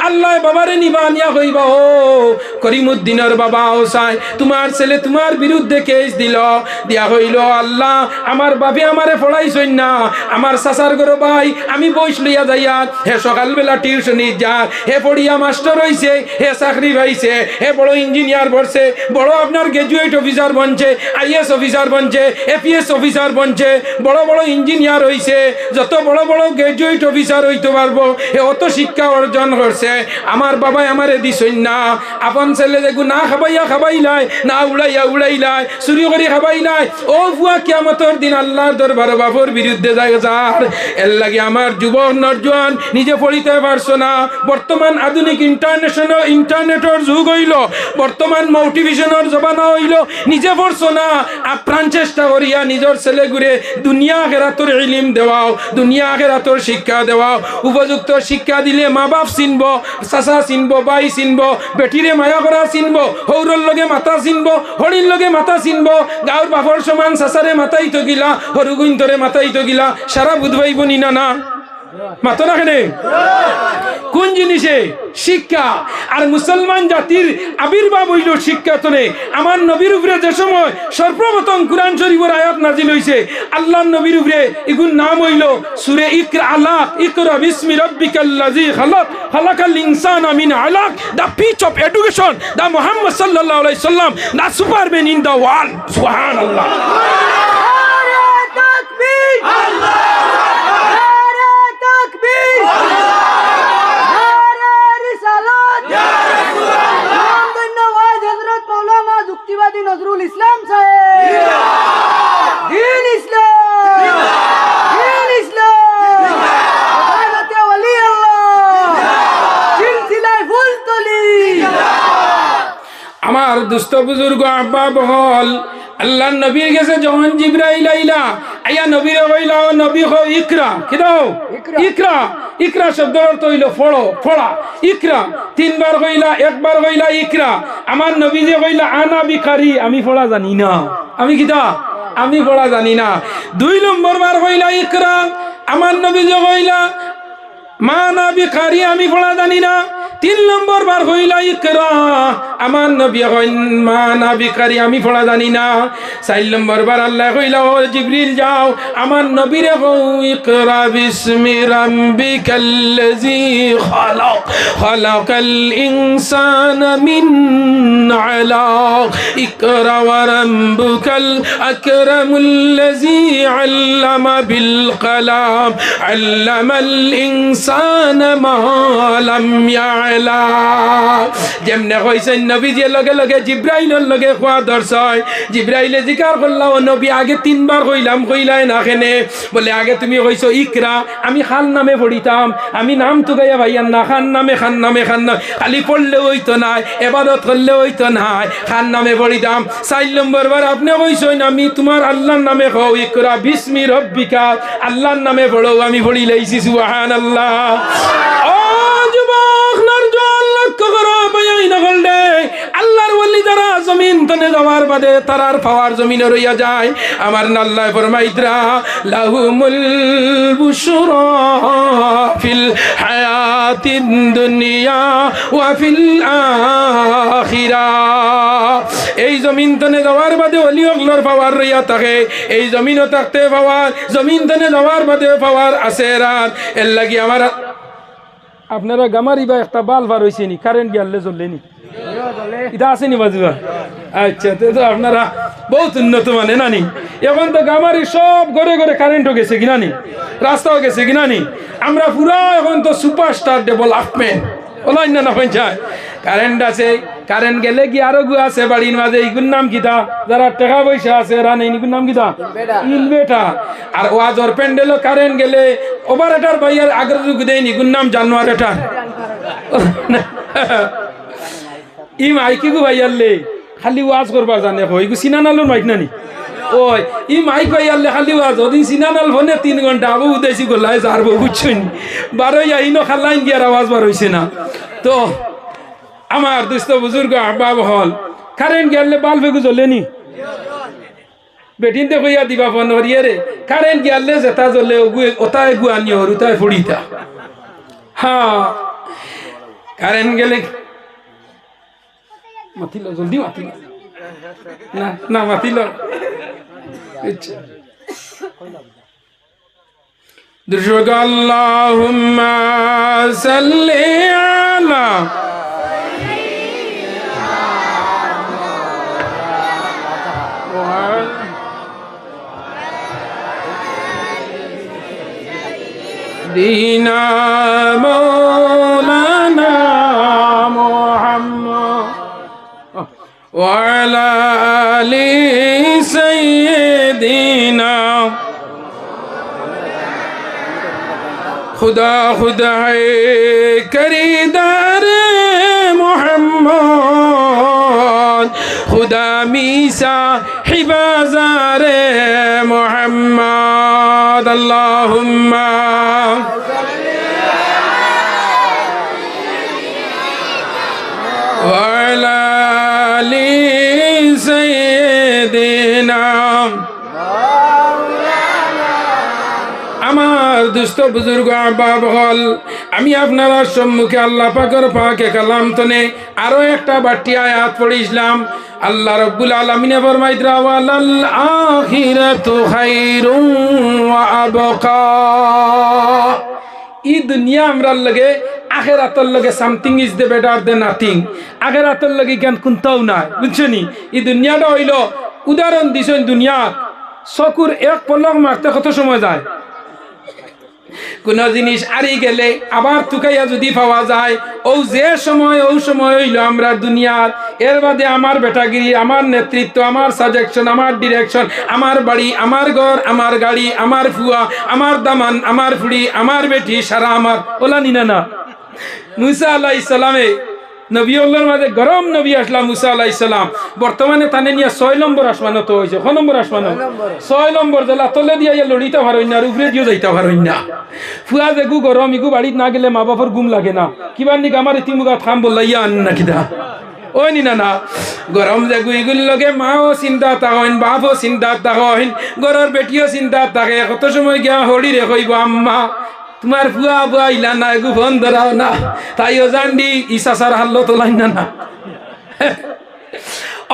আল্লাহ বাবারে নিবা নিয়া কইবা ও করিমউদ্দিনের বাবা ও সাই তোমার ছেলে তোমার বিরুদ্ধে কেস দিল দিয়া হইল আল্লাহ আমার বাপে আমারে পড়াইছই না আমার চাচার গরো ভাই আমি বইস লইয়া যাইয়া হে সকালবেলা টিউশনি যা হে পড়িয়া মাস্টার হইছে হে চাকরি পাইছে হে বড় ইঞ্জিনিয়ার বলছে বড় আপনার গ্রাজুয়েট অফিসার বনছে আইএস অফিসার বনছে এপিএস অফিসার বনছে বড় বড় ইঞ্জিনিয়ার হইছে যত বড় বড় গ্রাজুয়েট অফিসার হইতে পারবো হে অত শিক্ষা অর্জন করছে আমার বাবাই আমারে দিছই না আপন ছেলে দেখু না খাবাইলাই না উড়াইলাই চুরি করে খাবাইলাই ও ফুয়া কিয়ামতের দিন আল্লাহর দরবারে বাপর বিরুদ্ধে যায় যার এর লাগে আমার যুবক নরজওয়ান নিজে পড়িতে পারছো না বর্তমান আধুনিক ইন্টারনেটের যুগ হইল বর্তমান মোটিভেশনের জমানা হইল নিজে পড়ছো না আপ্রাণ চেষ্টা করিয়া নিজের ছেলে ঘুরে দুনিয়া আখিরাতের ইলম দেওয়াও দুনিয়া আখিরাতের শিক্ষা দেওয়াও উপযুক্ত শিক্ষা দিলে মা বাপ চিনব চাচা চিনব বাই চিনব বেটিরে মায়া করা চিনব হৌরর লগে মাতা চিনব হরির লগে মাতা চিনব গাঁর বাপর সমান চাচারে মাতাই তো গিলা হরু গুইন্তরে মাতাই তো গিলা সারা বুধবাইব নি না মাতো না কেন কোন জিনিসে শিক্ষা আর মুসলমান জাতির আবির্ভাব হইল শিক্ষাতনে আমার নবীর উপরে যে সময় সর্বপ্রথম কুরআন শরীফের আয়াত নাজিল হইছে আল্লাহর নবীর উপরে এগুন নাম হইল সূরা ইকরা বিসমি রাব্বিকাল্লাযী খালাকাল ইনসানা মিন আলাক দা পিচ অফ এডুকেশন দা মুহাম্মদ সাল্লাল্লাহু আলাইহি সাল্লাম দা সুপারম্যান ইন দা ওয়ার্ল্ড সুবহানাল্লাহ নারে তাকবীর আল্লাহ যুক্তিবাদী নজরুল ইসলাম সাহেব দ্বীন ইসলাম ওলি আল্লাহ সিলসিলায় ফুলতলি আমার দুস্থ বুজুর্গ আব্বা বহল আল্লাহর নবীর কাছে যখন জিবরাইল আইয়া নবীরে কইলা ও নবী কও ইকরা কি দাও ইকরা শব্দের অর্থ হইল পড়া ইকরা তিনবার কইলা একবার কইলা ইকরা আমার নবী যে কইলা আনা বিকারি আমি পড়া জানি না আমি কিতা আমি পড়া জানি না দুই নম্বর বার কইলা ইকরা আমার নবী যে কইলা মা না বিকারি আমি পড়া জানি না তিন নম্বর বার হইলা ইকরা আমার নবী কইন মা না বিকারি আমি পড়া জানি না চার নম্বর বার আল্লাহ কইলা ও জিবরিল যাও আমার নবীরে কও ইকরা বিসমি রাব্বিকাল্লাযী খালাকাল ইনসানা মিন আলাক ইকরা ওয়া রাব্বুকাল আকরামুল্লাযী আল্লামা বিল কলাম আল্লামাল ইনসানা মা লাম যেমনে কইছেন নবীজি লগে লগে জিব্রাইলের লগে খোয়া দর্শয় জিব্রাইলে জিকার করলাম নবী আগে তিনবার কইলাই না কেনে বলে আগে তুমি কইছো ইকরা আমি খান নামে পড়িতাম আমি নাম তো গাইয়া ভাইয়ান না খান নামে খালি পড়লে হইতো নাই এবাদত করলে হইতো নাই খান নামে পড়িতাম 4 নম্বর বার আপনি কইছেন আমি তোমার আল্লাহর নামে কও ইকরা বিসমি রাব্বিকা আল্লাহর নামে পড়ো আমি পড়ি লাইছি সুবহানাল্লাহ আল্লাহর ওলি যারা জমিন তনে যাওয়ার বাদে তারার পাওয়ার জমিনে রইয়া যায় আমার আল্লাহ ফরমাইতরা লাহুমুল বুশরা ফিল হায়াতিদ দুনিয়া ওয়া ফিল আখিরাহ এই জমিন তনে যাওয়ার বাদে ওলি ওগুলোর পাওয়ার রইয়া থাকে এই জমিনও থাকতে পাওয়ার জমিন তনে যাওয়ার বাদে পাওয়ার আছে রাত এর লাগি আমার আপনারা গামারি বা একটা বাল বার হয়েছে নি কারেন্ট গিয়ালে জ্বললেনি এটা আসেনি বাজুয়া আচ্ছা তো আপনারা বহুত উন্নত মানে নানি এখন তো গামারি সব ঘরে ঘরে কারেন্টও গেছে কিনা নি রাস্তাও গেছে কিনা নি আমরা পুরা এখন তো সুপারস্টার ডেভেলপমেন্ট ওলাই না পঞ্চায়েত কারেন্ট আছে কারেন্ট গেলে কি আরো গু আছে বাড়ির মাঝে এইগুর নাম কিতা যারা টাকা পয়সা আছে রান এইগুর নাম কিতা ইনভেটার আর ওয়াজর প্যান্ডেলও কারেন্ট গেলে ওভারেটার বাইয়ার আগের যুগ দেয় নিগুর নাম জানোয়ারেটার ই মাইকি গু ভাইয়ারলে খালি ওয়াজ করবার জানে হইগু সিনানালুর মাইক নানি ওই ই মাইক ভাইয়ারলে খালি ওয়াজ ওদিন সিনানাল ফোনে 3 ঘন্টা আবু উদাইছি গোলায় যারবো বুঝছুন বারোই আইনো খাল্লাইন গিয়ার আওয়াজ বার হইছে না তো আমার দুস্থ বুজুর্গ আব্বা হল কারেন্ট গেলে বাল্ব এগু জ্বলেনি বেটিনতে কইয়া দিবা ফোন হরিয়ে রে কারেন্ট গিয়ালে যেটা জ্বলে ওটাই গুয়ানি হরু তাই ফুড়িতা হ্যাঁ কারেন্ট গেলে মাতিল জলদি মাতিল না না মাতিল আচ্ছা درشق اللهم صل على دينا مولانا محمد وعلى آل سيدنا खुदा खुदा है करीदार मोहम्मद खुदा मीसा हिबाजार मोहम्मद अल्लाहुम्मा वाला आली सय्यिदिना আমার দুস্থ বুজুর্গ আহবাব হল আমি আপনার সম্মুখে আল্লাহ পাকের পাকে কালাম তনে আরো একটা বাটি আয়াত পড়িছিলাম আল্লাহ রাব্বুল আলামিন ফরমাইতরা ওয়ালাল আখিরাতু খায়রুন ওয়া আবকা এই দুনিয়া আমরার লগে আখিরাতের লগে something is the better than nothing আখিরাতের লগে জ্ঞান কোনটাও না বুঝছনি এই দুনিয়াটা হইল উদাহরণ দিছেন দুনিয়া চকুর এক পলক মারতে কত সময় যায় কোন জিনিস আরি গেলে আবার তুকাইয়া যদি পাওয়া যায় ও যে সময় ও সময় হইল আমরা দুনিয়ার এর বাদে আমার বেটাগিরি আমার নেতৃত্ব আমার সাজেকশন আমার ডিরেকশন আমার বাড়ি আমার ঘর আমার গাড়ি আমার ফুয়া আমার দামান আমার ফুড়ি আমার বেটি সারা আমার ওলা নিনা না মুসা আলাইহিস সালামে নবীউল্লাহর মাঝে গরম নবী আসলাম মুসা আলাইহিস সালাম বর্তমানে তানে নিয়ে 6 নম্বর আসমানে তো হইছে কোন নম্বর আসমানে 6 নম্বর জলা তলে দিয়া লড়িতা পারই না আর উপরে দিও যাইতা পারই না ফুয়া দেখু গরম ইগু বাড়িত না গেলে মা বাবার ঘুম লাগে না কিবা নি আমার ইতিমুগা থাম বলাইয়া আন না কিদা ওই নি না না গরম দেখু ইগুল লগে মাও চিন্তা তাহইন বাপও চিন্তা তাহইন গরর বেটিও চিন্তা থাকে কত সময় গিয়া হড়ি রে কইব আম্মা তোমার ফুয়া বুয়া ইলা না এগু ফোন ধরাও না তাইও জানডি ইসাসার হাল্লো তোলাই না না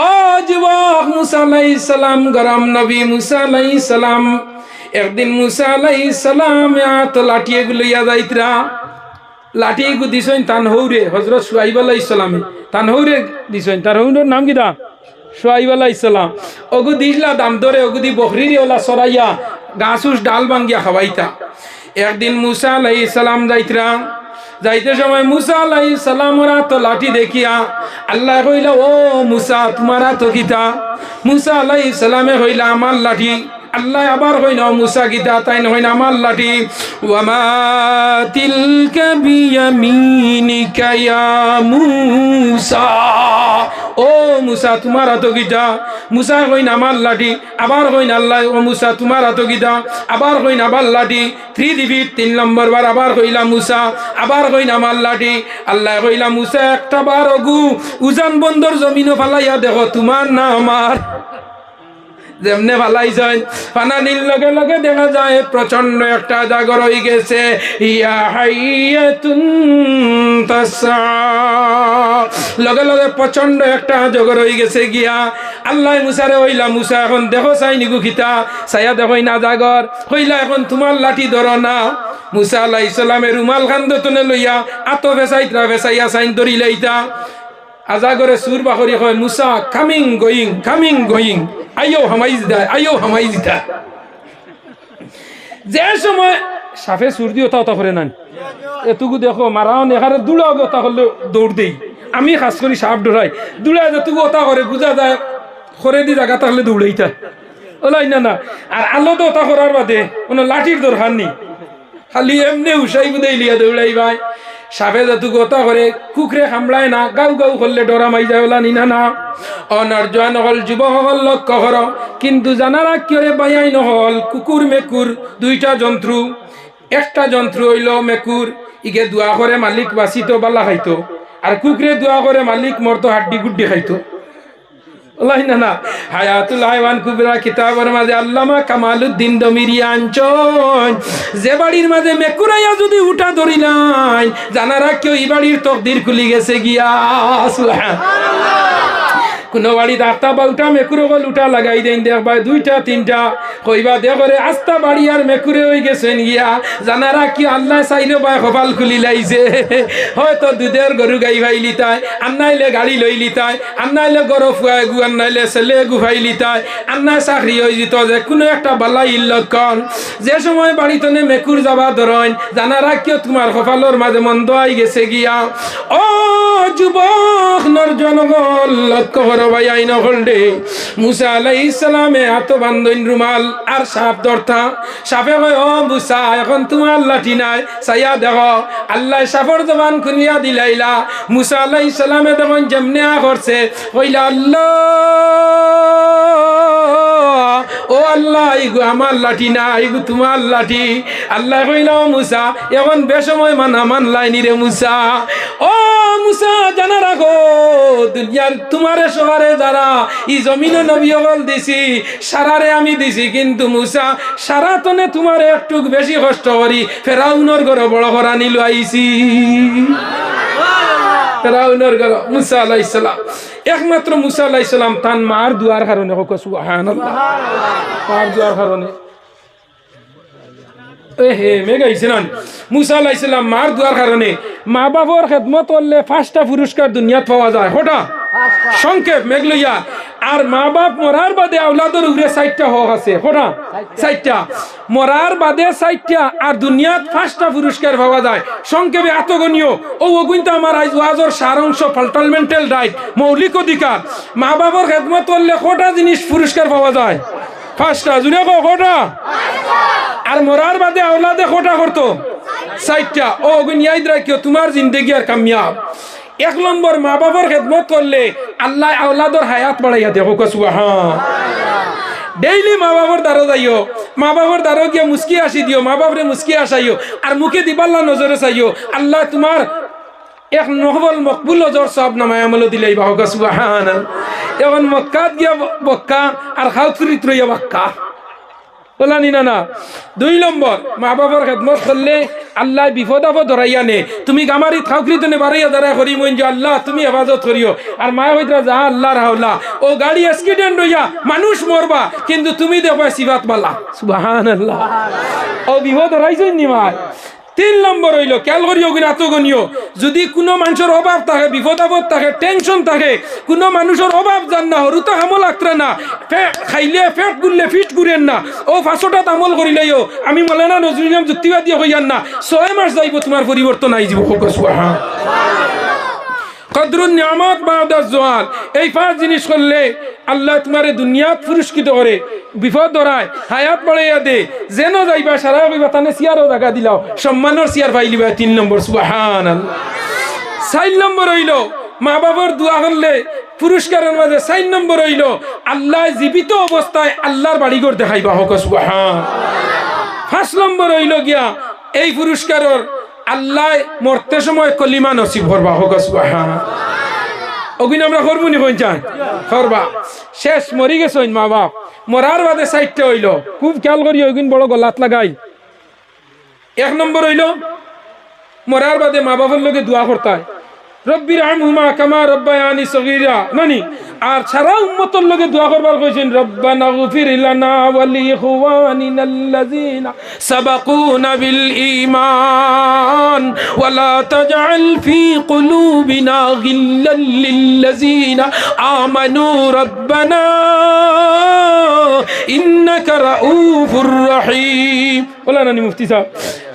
ও যুবক মুসা আলাইহিস সালাম গরম নবী মুসা আলাইহিস সালাম একদিন মুসা আলাইহিস সালাম এত লাঠি এগুলো ইয়া যাইতরা লাঠি এগু দিছেন তানহৌরে হযরত শুআইব আলাইহিস সালামে তানহৌরে দিছেন তার হৌরের নাম কিটা শুআইব আলাইহিস সালাম ওগু দিছলা দাম ধরে ওগু দি বকরিরে ওলা সরাইয়া গাছুস ডাল ভাঙ্গিয়া খাওয়াইতা একদিন মুসা আলাইহিস সালাম যাইতরা যাইতে সময় মুসা আলাইহিস সালামের তো লাঠি দেখিয়া আল্লাহ কইলা ও মুসা তোমারা তো কিতা মুসা আলাইহিস সালামে কইলা আমার লাঠি আল্লাহ আবার কইনা মুসা কিতা তাই নইনা আমার লাঠি ওয়ামা তিলকা বিয়ামিনিকা ইয়া মুসা ও মুসা তোমার তো কিতা মুসা কইনা আমার লাঠি আবার কইনা আল্লাহ ও মুসা তোমার তো কিতা আবার কইনা আবার লাঠি 3 রিপিট 3 নম্বর বার আবার কইলা মুসা আবার কইনা আমার লাঠি আল্লাহ কইলা মুসা একটা বার ওগু উজান বন্দর জমিনও ফালাইয়া দেখো তোমার না আমার যেমনে ভালাই যায় পানানির লগে লগে দেখা যায় প্রচন্ড একটা জাগর হয়ে গেছে ইয়া হাইয়াতুন তাসা লগে লগে প্রচন্ড একটা জাগর হয়ে গেছে গিয়া আল্লাহ মুসারে হইলা মুসা এখন দেখো চাই নিগু খিতা ছায়া দেখো না জাগর হইলা এখন তোমার লাঠি ধরো না মুসা আলাইহিস সালামের রুমাল খান্দতনে লইয়া আতো ভেসাইতরা ভেসাইয়া সাইন ধরি লইতা আজাগরে সুর বাখরি হয় মুসা কামিং গোয়িং আইও হামাইজিদা যে সময় সাফে সুর দিয়ে ওটা করে নান এটুকু দেখো মারাও এখানে দুলা ওটা করলে দৌড় দেই আমি খাস করি সাপ ডরাই দুলা যেটুকু ওটা করে বুঝা যায় করে দি জায়গা তাহলে দৌড়াইতা ওলাই না আর আলো তো ওটা করার বাদে কোনো লাঠির দরকার নেই খালি এমনি উসাই বুদাই লিয়া দৌড়াই ভাই সাপে যতু কথা করে কুকরে খামলায় না গাউ গাউ করলে ডরা মাই যায় ওলা নিনা না অনার্জন হল যুবক হল লক্ষ্য কর কিন্তু জানারা কিরে বাইয়াই নহল কুকুর মেকুর দুইটা যন্ত্রু একটা যন্ত্র হইল মেকুর ইগে দোয়া করে মালিক বাঁচিত বালা খাইতো আর কুকুরে দোয়া করে মালিক মরতো হাড্ডি গুড্ডি খাইতো ওলাই না না হায়াতুল হায়ওয়ান কুবরা কিতাবের মাঝে আল্লামা কামালউদ্দিন দমিরি আনছন যে বাড়ির মাঝে মেকুরাইয়া যদি উঠা ধরি নাই জানা রাখিও এই বাড়ির তকদির খুলি গেছে গিয়া কোনো বাড়িতে 8টা বা উঠা মেকুরে গল উঠা লাগাই দেন দেখবা 2টা 3টা কইবা দেখরে আস্তা বাড়ি আর মেকুরে হয়ে গেছেন গিয়া জানা রাখি আল্লাহ চাইলে বা কপাল খুলি লাইছে হয়তো দুধের গরু গাই ভাইলি তাই আন্নাইলে গাড়ি লইলি তাই আন্নাইলে গরু ফুয়াই গু আন্নাইলে ছেলে গুফাইলি তাই আন্নাই চাকরি হয়ে যেত যে কোনো একটা বালাই লক্ষণ যে সময় বাড়িতনে মেকুর যাবা ধরেন জানা রাখিও তোমার কপালের মাঝে মন্দ আই গেছে গিয়া ও যুবক নর জনগণ লক্ষ্য করো ভাই আইন হলডে মুসা আলাইহিস সালামে হাত বান্ধন রুমাল আর সাপ ধরতা সাপে কয় ও মুসা এখন তোমার লাঠি নাই চাইয়া দেখো আল্লাহ সাপর জবান খুলিয়া দিলাইলা মুসা আলাইহিস সালামে তখন যেমনে করছে কইলা আল্লাহ ও আল্লাহ ইগো আমার লাঠি না ইগো তোমার লাঠি আল্লাহ কইলা ও মুসা এখন বেসময় মান লাইনি রে মুসা ও মুসা জানা রাখো দুনিয়ার তোমারে শহরে যারা এই জমিনে নবী হল দিছি সারারে আমি দিছি কিন্তু মুসা সারা তনে তোমারে একটু বেশি কষ্ট করি ফেরাউনের ঘরে বড় করা নিল আইছি ফেরাউনের ঘরে মুসা আলাইহিস সালাম একমাত্র মুসা আলাইহিস সালাম তান মার দুয়ার কারণে সুবহানাল্লাহ মার দুয়ার কারণে হে মেগাইছে না মুসা আলাইহিস সালাম মার দুয়ার কারণে মা বাবার খেদমত করলে 5টা পুরস্কার দুনিয়াত পাওয়া যায় হটা সংক্ষেপ মেঘলইয়া আর মা বাপ মরার বাদে আওলাদের উপরে 60টা হক আছে হটা 60টা মরার বাদে 60টা আর দুনিয়াত 5টা পুরস্কার পাওয়া যায় সংক্ষেপে আতগণীয় ও ওগুনটা আমার আজ ওয়াজর সারাংশ ফান্ডামেন্টাল রাইট মৌলিক অধিকার মা বাবার খেদমত করলে কটা জিনিস পুরস্কার পাওয়া যায় 5টা জুড়ে কটা আর মরার বাদে আওলাদে কটা করতো 60টা ও ওগুন ইয়াদ রাখিও তোমার জিন্দেগি আর কামিয়াব 1 নম্বর মা বাবার খেদমত করলে আল্লাহ আওলাদর হায়াত বাড়াইয়া দেখো সুবহান ডেইলি মা বাবার দ্বারা যাইও মা বাবার দ্বারা গিয়া মুস্কি আসি দিও মা বাবরে মুস্কি আসাইও আর মুখে দিবাল্লা নজরে চাইও আল্লাহ তোমার এক নহবল মকবুল নজর সব নামায় আমল দিলাই বাহক সুবহান এখন মক্কাত গিয়া বক্কা আর খাউফরিত রইয়া বাক্কা বলা নি না 2 নম্বর মা বাবার খেদমত করলে আল্লাহ বিপদ আপদ ধরাইয়া নে তুমি গামারি থাকলি তো বাড়াইয়া দাঁড়া করি মন যে আল্লাহ তুমি হেফাজত করিও আর মায়া হইতরা যা আল্লাহ রাহলা ও গাড়ি অ্যাক্সিডেন্ট হইয়া মানুষ মরবা কিন্তু তুমি দেখবা সিবাত বালা সুবহানাল্লাহ ও বিপদ ধরাইছই নি মা 3 নম্বর হইল খেয়াল করিও কিনা আতগণীয় যদি কোনো মানুষের অভাব থাকে বিপদ আপদ থাকে টেনশন থাকে কোনো মানুষের অভাব জান না হরুতা আমল আক্রা না খাইলে পেট গুললে ফিট করেন না ও 500টা আমল করিলেও আমি মাওলানা নজরুল ইসলাম যুক্তিবাদী হইয়ান না 6 মাস যাইব তোমার পরিবর্তন আই যাব সুবহান কদরুন নিয়ামত বাদা জওয়াল এই 5 জিনিস করলে আল্লাহ তোমারে দুনিয়াত পুরস্কৃত করে বিপদ ধরায় হায়াত বাড়াইয়া দে যেন যাইবা সারা হইবা তানে সিয়ারও জায়গা দিলাও সম্মানের সিয়ার পাইলিবা 3 নম্বর সুবহানাল্লাহ 4 নম্বর হইল মা বাবার দোয়া করলে পুরস্কারের মাঝে 4 নম্বর হইল আল্লাহ জীবিত অবস্থায় আল্লাহর বাড়িঘর দেখাইবা হক সুবহান 5 নম্বর হইল গিয়া এই পুরস্কারের আল্লাহ মরতে সময় কলিমা নসিব করবা হক সুবহান ওগুন আমরা করবো নি কোন চান করবা শেষ মরি গেছেন মা বাপ মরার বাদে 60টা হইল খুব খেয়াল করি ওগুন বড় গলাত লাগাই 1 নম্বর হইল মরার বাদে মা বাবার লগে দোয়া করতে হয় রব্বির আনহুমা কামা রব্বায়ানি সগীরা নানি আর সারা উম্মতের লগে দোয়া করবার কইছেন রব্বানা গফির লানা ওয়া লিইখওয়ানিনাল্লাযিনা সাবাকুনা বিল ঈমান ওয়া লা তাজআল ফি কুলুবিনা গিল্লাল লিল্লাযিনা আমানু রব্বানা ইন্নাকা রাউফুর রহিম বলা নানি মুফতি সাহেব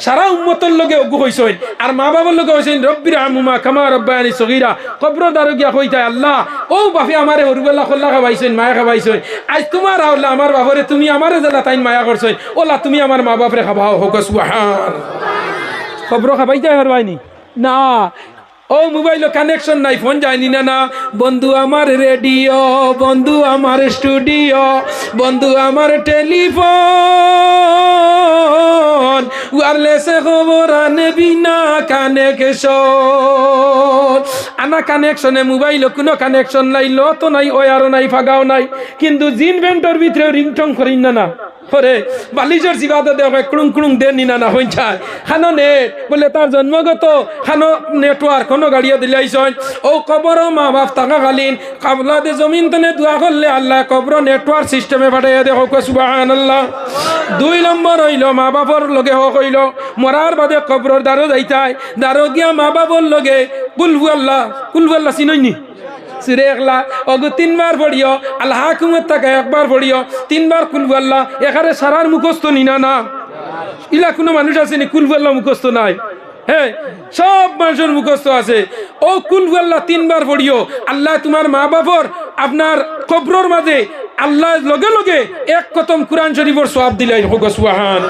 সারা উম্মতের লগে ওগু কইছেন আর মা বাবার লগে কইছেন রব্বির আনহুমা কামা রব্বায়ানি সগীরা কবর দারো গিয়া কইতা আল্লাহ ও বাপে আমারে হরুবেলা খল্লা খাওয়াইছেন মায়া খাওয়াইছেন আজ তোমার আল্লাহ আমার বাবারে তুমি আমারে জানা তাইন মায়া করছেন ওলা তুমি আমার মা বাপরে খাওয়াও হোক সুবহান কবর খাওয়াইতে পারবাইনি না ও মোবাইল কানেকশন নাই ফোন যায়নি না না বন্ধু আমার রেডিও বন্ধু আমার স্টুডিও বন্ধু আমার টেলিফোন ওয়ারলেসে খবর আনবি না কানেকশন আনা কানেকশনে মোবাইল কোনো কানেকশন নাই লত নাই ওয়ারও নাই ফাগাও নাই কিন্তু জিন ভেন্টর ভিতরে রিংটং করিন না করে বালিশের জিবাতে দেখ কুড়ুং কুড়ুং দেন নি না হইন চায় খানো নেট বলে তার জন্মগত খানো নেটওয়ার্ক কোনো গাড়িয়া দিলাইছন ও কবর মা বাপ থাকাকালীন কাবলা দে জমিন তনে দোয়া করলে আল্লাহ কবর নেটওয়ার্ক সিস্টেমে পাঠাইয়া দেখো সুবহানাল্লাহ। 2 নম্বর হইল মা বাপর লগে হক হইল মরার বাদে কবরের দ্বারও যাইতায় দ্বারও গিয়া মা বাপর লগে কুলহু আল্লাহ চিনইনি সুরে একলা অগু 3 বার পড়িও আল্লাহ কুমত তাকে একবার পড়িও 3 বার কুলহু আল্লাহ এখানে সারার মুখস্থ নিনা না ইলা কোনো মানুষ আছে নি কুলহু আল্লাহ মুখস্থ নাই হ্যাঁ সব মানুষের মুখস্থ আছে ও কুলহু আল্লাহ 3 বার পড়িও আল্লাহ তোমার মা বাপর আপনার কবরের মাঝে আল্লাহ লগে লগে এক খতম কুরআন শরীফের সওয়াব দিলাই হোক সুবহান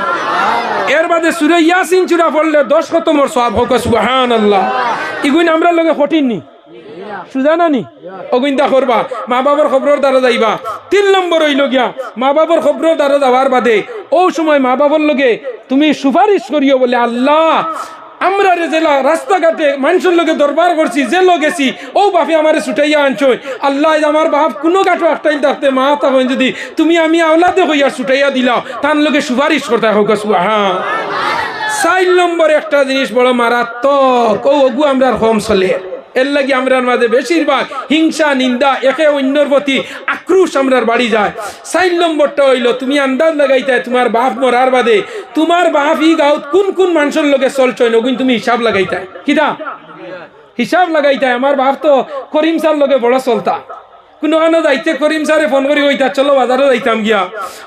এর বাদে সূরা ইয়াসিন চূড়া পড়লে 10 খতমের সওয়াব হোক সুবহানাল্লাহ ইগুন আমরা লগে কঠিন নি সুজানা নি অগুইন্দা করবা মা বাবার খবরের দ্বারা যাইবা 3 নম্বর হইল গিয়া মা বাবার খবরের দ্বারা যাওয়ার বাদে ও সময় মা বাবার লগে তুমি সুপারিশ করিও বলে আল্লাহ আমরা রে জেলা রাস্তাঘাটে মানুষের লগে দরবার করছি যে লগেছি ও বাপে আমারে ছুটাইয়া আনছই আল্লাহ আমার বাপ কোনো গাটো একটাই থাকতে মা তখন যদি তুমি আমি আওলাদে হইয়া ছুটাইয়া দিলাও তার লগে সুপারিশ করতে হোক সুবহান। 4 নম্বর একটা জিনিস বড় মারাত্মক ও ওগু আমরা হোম চলে এর লাগি আমরার মাঝে বেশিরভাগ হিংসা নিন্দা একে অন্যর প্রতি আক্রোশ আমরার বাড়ি যায়। 4 নম্বরটা হইল তুমি আন্দাজ লাগাইতে তোমার বাপ মরার বাদে তোমার বাপ ই গাঁত কোন কোন মানুষের লগে চলছয় নগুন তুমি হিসাব লাগাইতে কিনা হিসাব লাগাইতে আমার বাপ তো করিম স্যার লগে বড় চলতা কোনো আনো যাইতে করিম স্যারে ফোন করি হইতা চলো বাজারও যাইতাম গিয়া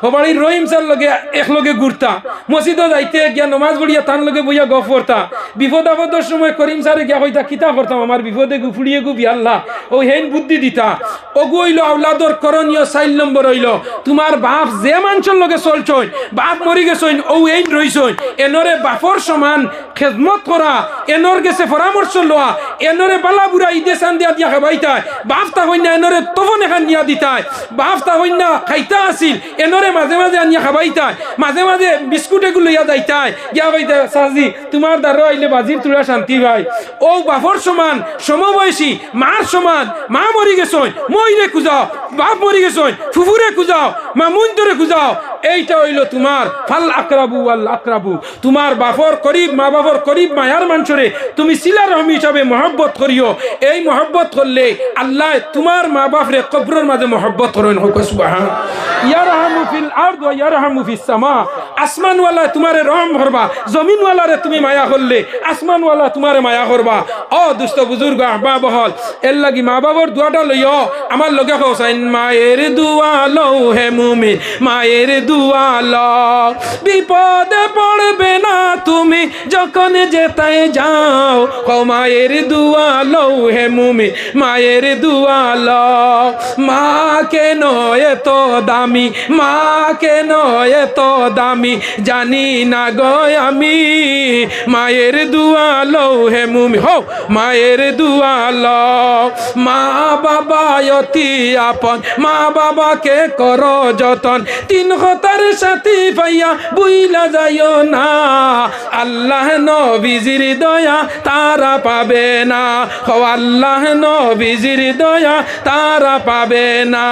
ও বাড়ির রহিম স্যার লগে একলগে ঘুরতা মসজিদও যাইতে গিয়া নমাজ পড়িয়া তার লগে বইয়া গফ করতা বিপদ আপদের সময় করিম স্যারে গিয়া হইতা কিতা করতাম আমার বিপদে গু ফুড়িয়ে গু বিয়াল্লাহ ও হেন বুদ্ধি দিতা ওগু হইল আওলাদর করণীয় 4 নম্বর হইল তোমার বাপ যে মানুষের লগে চলছই বাপ মরি গেছইন ও এই রইছই এনরে বাপর সমান খেদমত করা এনর গেছে পরামর্শ লওয়া এনরে বালা বুড়া ঈদে চান দিয়া দিয়া খাবাইতা বাপ তা হইনা এনরে তখন এখান নিয়া দিতায় বাপ তা হইনা খাইতা আসিল এনরে মাঝে মাঝে আনিয়া খাবাইতায় মাঝে মাঝে বিস্কুট এগুলো লইয়া যাইতায় গিয়া ভাইতা সাজি তোমার দ্বারা আইলে বাজির তুলা শান্তি ভাই ও বাপর সমান সমবয়সী মার সমান মা মরি গেছই মইরে খুঁজাও বাপ মরি গেছই ফুফুরে খুঁজাও মামুন তোরে খুঁজাও এইটা হইল তোমার ফাল আকরাবু ওয়াল আকরাবু তোমার বাপর করিব মা বাপর করিব মায়ার মানুষরে তুমি সিলা রহম হিসাবে মহব্বত করিও এই মহব্বত করলে আল্লাহ তোমার মা বাপরে কবরের মাঝে মহব্বত করেন হোক সুবহান। ইয়ারহামু ফিল আরদ ওয়া ইয়ারহামু ফিস সামা আসমান ওয়ালা তোমারে রহম করবা জমিন ওয়ালারে তুমি মায়া করলে আসমান ওয়ালা তোমারে মায়া করবা ও দুষ্ট বুজুর্গ আহবাব হল এর লাগি মা বাবার দোয়াটা লইও আমার লগে কইছেন মায়ের দোয়া লও হে মুমিন মায়ের দোয়া লও বিপদে পড়বে না তুমি যখন যেতায় যাও ও মায়ের দোয়া লও হে মুমিন মায়ের দোয়া লও মা কেন এত দামি মা কেন এত দামি জানি না গো আমি মায়ের দোয়া লও হে মুমিন হো মায়ের দোয়া লও মা বাবা অতি আপন মা বাবাকে করো যতন 3 খতার সাথী পাইয়া বুইলা যাইও না আল্লাহ নবীজির দয়া তারা পাবে না ও আল্লাহ নবীজির দয়া তারা পাবে না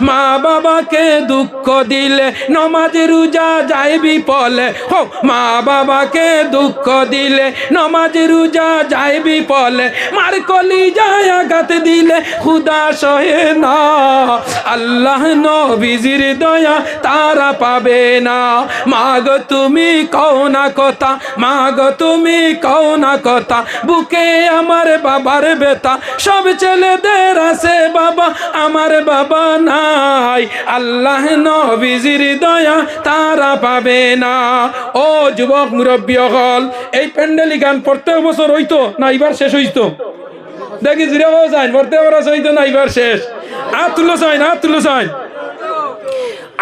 মা বাবাকে দুঃখ দিলে নমাজ রোজা যায় বিফলে হো মা বাবাকে দুঃখ দিলে নমাজ রোজা যায় বিফলে মার কলিজায় আঘাত দিলে খুদা সহে না আল্লাহ নবীজির দয়া তারা পাবে না মাগো তুমি কও না কথা মাগো তুমি কও না কথা বুকে আমার বাবার বেতা সব ছেলেদের আছে বাবা আমার বাবা নাই আল্লাহ নবীজির দয়া তারা পাবে না ও যুবক মুরব্বী হল এই প্যান্ডেলি গান প্রত্যেক বছর হইতো না এবার শেষ হইতো দেখি জুড়ে যায় প্রত্যেক বছর হইতো না এবার শেষ আর তুলো চাই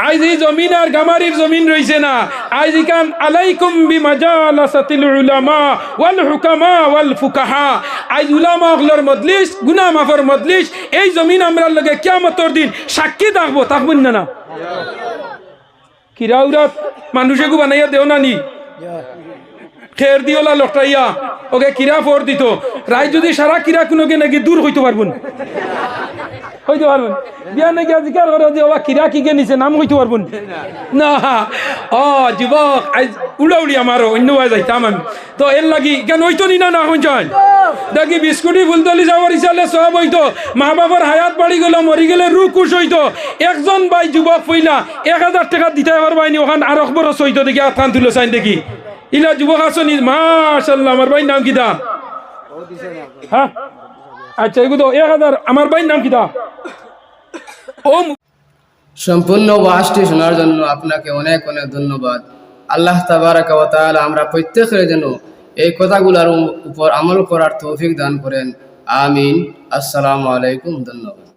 আজ এই জমিন আর গামারির জমিন রইছে না আজ ইকান আলাইকুম বিমাজালাসাতিল উলামা ওয়াল হুকামা ওয়াল ফুকাহা আজ উলামা হলর মজলিস গুনাহ মাফর মজলিস এই জমিন আমরা লগে কিয়ামতের দিন সাক্ষী থাকবো না কিরাউরাত মানুষে গু বানাইয়া দেও না নি খের দিওলা লটাইয়া ওকে কিরা ফোর দিত রায় যদি সারা কিরা কোনোকে নাকি দূর হইতে পারবেন হইতে পারবেন বিয়া নাকি আজিকার করে যে ওবা কিরা কি কে নিছে নাম হইতে পারবেন না ও যুবক আজ উড়াউড়ি আমারও অন্য যাইতাম আমি তো এর লাগি কেন হইতো নি না শুনছেন দেখি বিস্কুটি ফুলতলি যাওয়ার ইচ্ছালে সব হইতো মা বাবার হায়াত বাড়ি গেল মরি গেলে রু খুশ হইতো একজন ভাই যুবক পইলা 1000 টাকা দিতে পারবাইনি ওখান আর বরস হইতো দেখি আথান তুলো চাইন দেখি ইলা যুবক আসনি মাশাআল্লাহ আমার ভাই নাম কিতা হ্যাঁ আচ্ছা এগুলো 1000 আমার ভাই নাম কিতা ও সম্পূর্ণ ওয়াজটি শোনার জন্য আপনাকে অনেক অনেক ধন্যবাদ। আল্লাহ তাবারাকা ওয়া তাআলা আমরা প্রত্যেকের যেন এই কথাগুলোর উপর আমল করার তৌফিক দান করেন। আমিন। আসসালামু আলাইকুম। ধন্যবাদ।